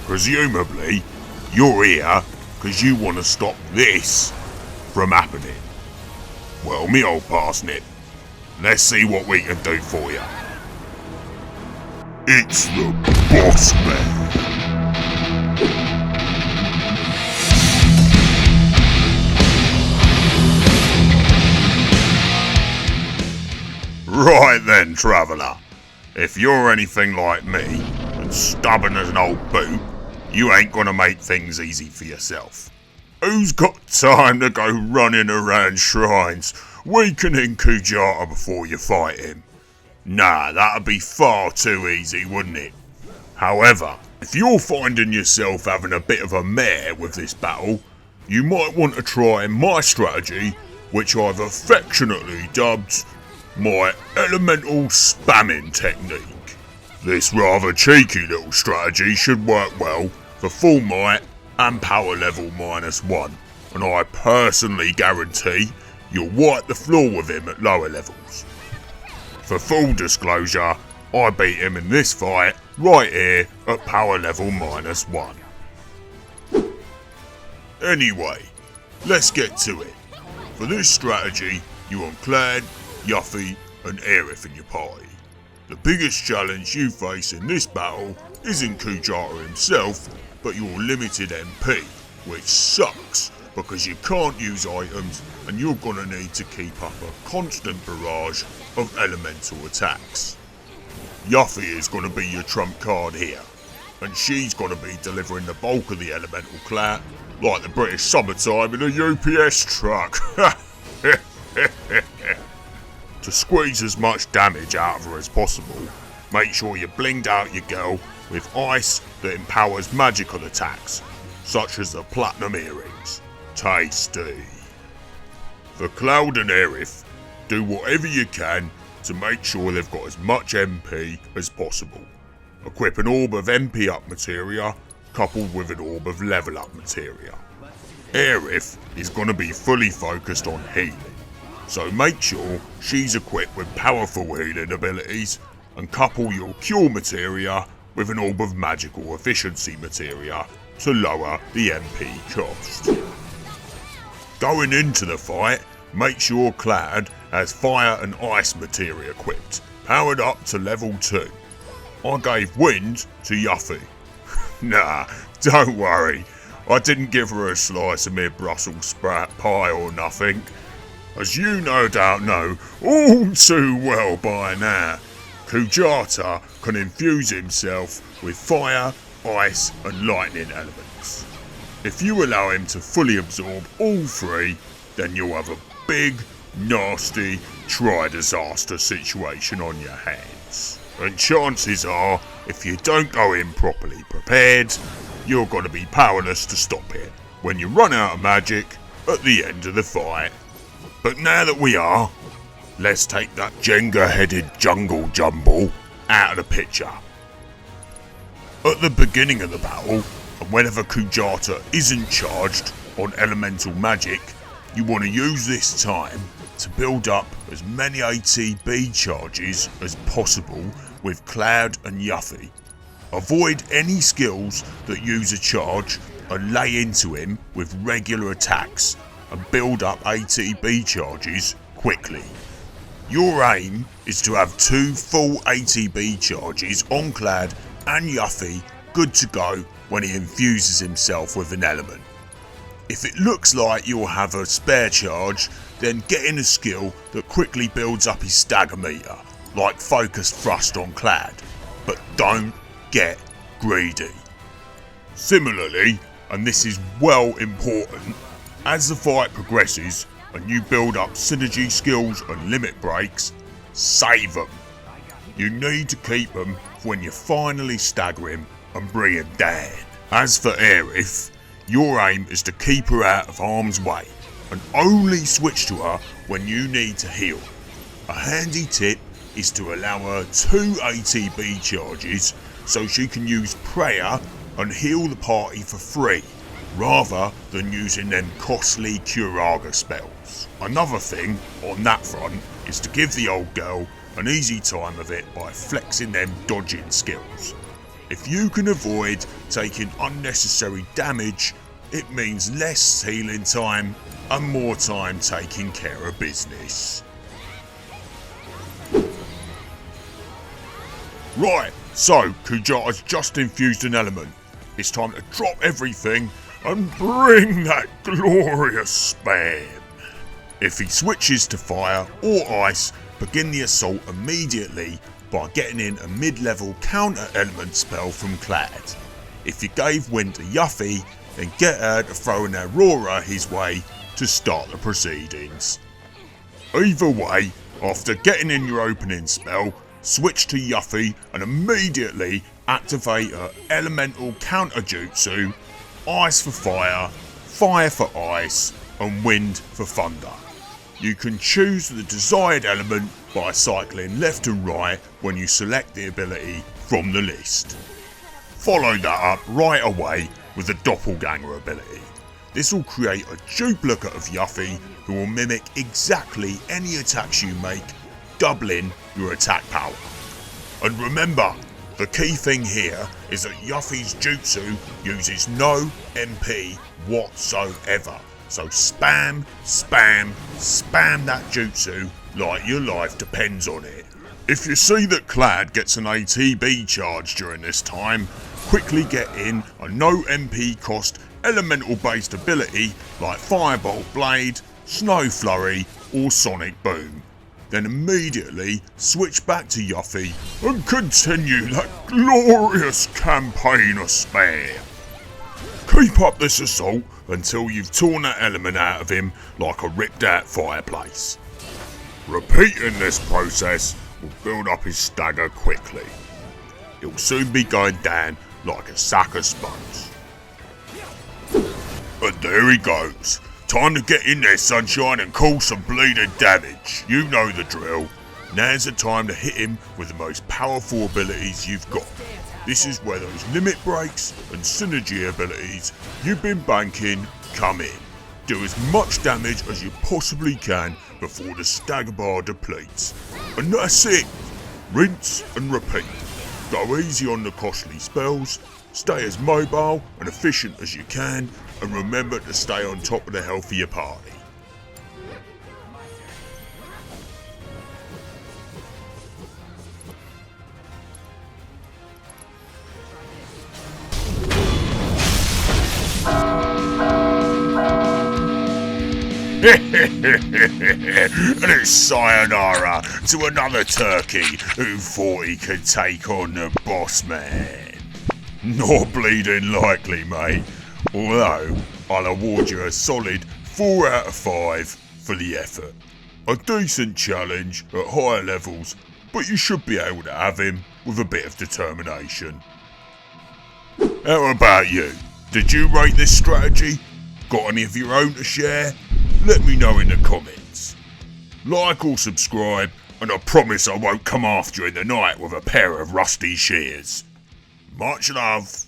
Presumably, you're here because you want to stop this from happening. Well, me old parsnip, let's see what we can do for you. It's the Boss Man. Right then, traveller. If you're anything like me, and stubborn as an old boot, you ain't gonna make things easy for yourself. Who's got time to go running around shrines, weakening Kujata before you fight him? Nah, that'd be far too easy, wouldn't it? However, if you're finding yourself having a bit of a mare with this battle, you might want to try my strategy, which I've affectionately dubbed my elemental spamming technique. This rather cheeky little strategy should work well for full might and power level -1, and I personally guarantee you'll wipe the floor with him at lower levels. For full disclosure, I beat him in this fight right here at power level -1. Anyway, let's get to it. For this strategy, you want Clad, Yuffie and Aerith in your party. The biggest challenge you face in this battle isn't Kujata himself, but your limited MP, which sucks because you can't use items and you're gonna need to keep up a constant barrage of elemental attacks. Yuffie is gonna be your trump card here, and she's gonna be delivering the bulk of the elemental clat like the British summertime in a UPS truck. To squeeze as much damage out of her as possible, make sure you blinged out your girl with ice that empowers magical attacks, such as the platinum earrings. Tasty. For Cloud and Aerith, do whatever you can to make sure they've got as much MP as possible. Equip an orb of MP up materia, coupled with an orb of level up materia. Aerith is going to be fully focused on healing, so make sure she's equipped with powerful healing abilities and couple your cure materia with an orb of magical efficiency materia to lower the MP cost. Going into the fight, make sure Clad has fire and ice materia equipped, powered up to level 2. I gave wind to Yuffie. Nah, don't worry, I didn't give her a slice of mere Brussels sprout pie or nothing. As you no doubt know all too well by now, Kujata can infuse himself with fire, ice and lightning elements. If you allow him to fully absorb all three, then you'll have a big, nasty, try-disaster situation on your hands. And chances are, if you don't go in properly prepared, you're going to be powerless to stop it when you run out of magic at the end of the fight. But now that we are, let's take that Jenga-headed jungle jumble out of the picture. At the beginning of the battle, and whenever Kujata isn't charged on elemental magic, you want to use this time to build up as many ATB charges as possible with Cloud and Yuffie. Avoid any skills that use a charge and lay into him with regular attacks and build up ATB charges quickly. Your aim is to have 2 full ATB charges on Clad and Yuffie good to go when he infuses himself with an element. If it looks like you'll have a spare charge, then get in a skill that quickly builds up his stagger meter, like Focused Thrust on Clad, but don't get greedy. Similarly, and this is well important, as the fight progresses and you build up synergy skills and limit breaks, save them. You need to keep them when you finally stagger him and bring him down. As for Aerith, your aim is to keep her out of harm's way and only switch to her when you need to heal. A handy tip is to allow her 2 ATB charges so she can use prayer and heal the party for free, rather than using them costly Curaga spells. Another thing on that front is to give the old girl an easy time of it by flexing them dodging skills. If you can avoid taking unnecessary damage, it means less healing time and more time taking care of business. Right, so Kujata's just infused an element. It's time to drop everything and bring that glorious spam. If he switches to fire or ice, begin the assault immediately by getting in a mid-level counter element spell from Clad. If you gave wind to Yuffie, then get her to throw an Aurora his way to start the proceedings. Either way, after getting in your opening spell, switch to Yuffie and immediately activate her elemental counter jutsu, ice for fire, fire for ice, and wind for thunder. You can choose the desired element by cycling left and right when you select the ability from the list. Follow that up right away with the doppelganger ability. This will create a duplicate of Yuffie who will mimic exactly any attacks you make, doubling your attack power. And remember, the key thing here is that Yuffie's jutsu uses no MP whatsoever. So spam, spam, spam that jutsu like your life depends on it. If you see that Clad gets an ATB charge during this time, quickly get in a no MP cost elemental based ability like Firebolt Blade, Snow Flurry or Sonic Boom. Then immediately switch back to Yuffie and continue that glorious campaign of spam. Keep up this assault until you've torn that element out of him like a ripped out fireplace. Repeating this process will build up his stagger quickly. He'll soon be going down like a sack of sponge. And there he goes. Time to get in there, sunshine, and cause some bleeding damage. You know the drill. Now's the time to hit him with the most powerful abilities you've got. This is where those limit breaks and synergy abilities you've been banking come in. Do as much damage as you possibly can before the stagger bar depletes. And that's it. Rinse and repeat. Go easy on the costly spells, stay as mobile and efficient as you can, and remember to stay on top of the health of your party. And it's sayonara to another turkey who thought he could take on the boss man. Not bleeding likely, mate. Although, I'll award you a solid 4 out of 5 for the effort. A decent challenge at higher levels, but you should be able to have him with a bit of determination. How about you? Did you rate this strategy? Got any of your own to share? Let me know in the comments. Like or subscribe, and I promise I won't come after you in the night with a pair of rusty shears. Much love.